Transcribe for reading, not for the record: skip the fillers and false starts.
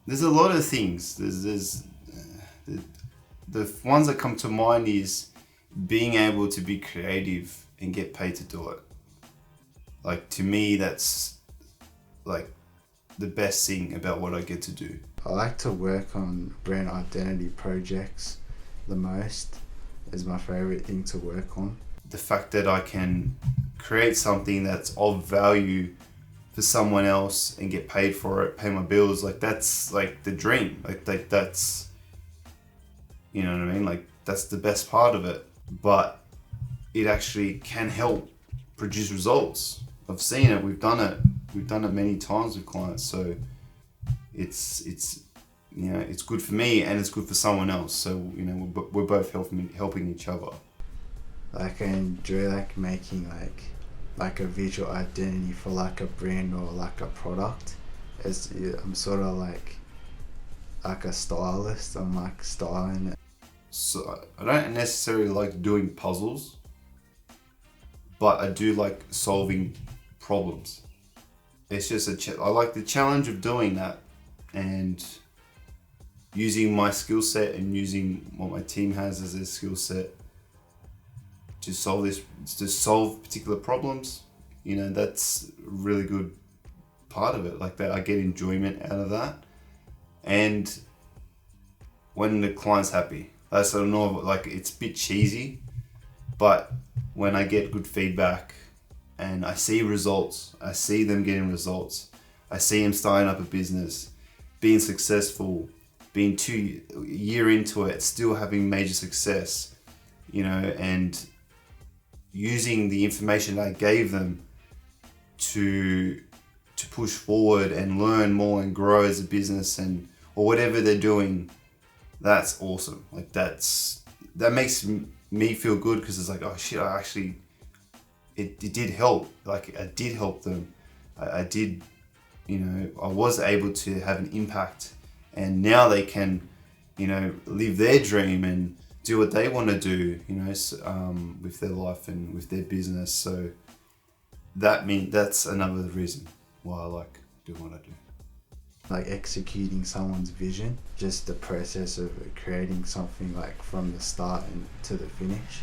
There's a lot of things. The ones that come to mind is being able to be creative and get paid to do it. Like, to me, that's like the best thing about what I get to do. I like to work on brand identity projects the most. Is my favorite thing to work on. The fact that I can create something that's of value for someone else and get paid for it, pay my bills, like that's like the dream. Like that's, you know what I mean? Like that's the best part of it. But it actually can help produce results. I've seen it, we've done it many times with clients. So it's you know, it's good for me and it's good for someone else. So, you know, we're both helping each other. Like, I enjoy like making like a visual identity for like a brand or like a product. I'm sort of like a stylist. I'm like styling it. So I don't necessarily like doing puzzles, but I do like solving problems. It's just I like the challenge of doing that and using my skill set and using what my team has as their skill set to solve particular problems. You know, that's a really good part of it. Like that, I get enjoyment out of that, and when the client's happy, that's sort of normal. Like, it's a bit cheesy, but when I get good feedback and I see results, I see them getting results, I see them starting up a business, being successful, being 2 years into it, still having major success, you know, and using the information I gave them to push forward and learn more and grow as a business and or whatever they're doing. That's awesome. Like that makes me feel good, because it's like, oh shit, I actually it did help. Like, I did help them. I did, you know, I was able to have an impact, and now they can, you know, live their dream and do what they want to do, you know, with their life and with their business. So that's another reason why I like doing what I do. Like executing someone's vision, just the process of creating something like from the start and to the finish.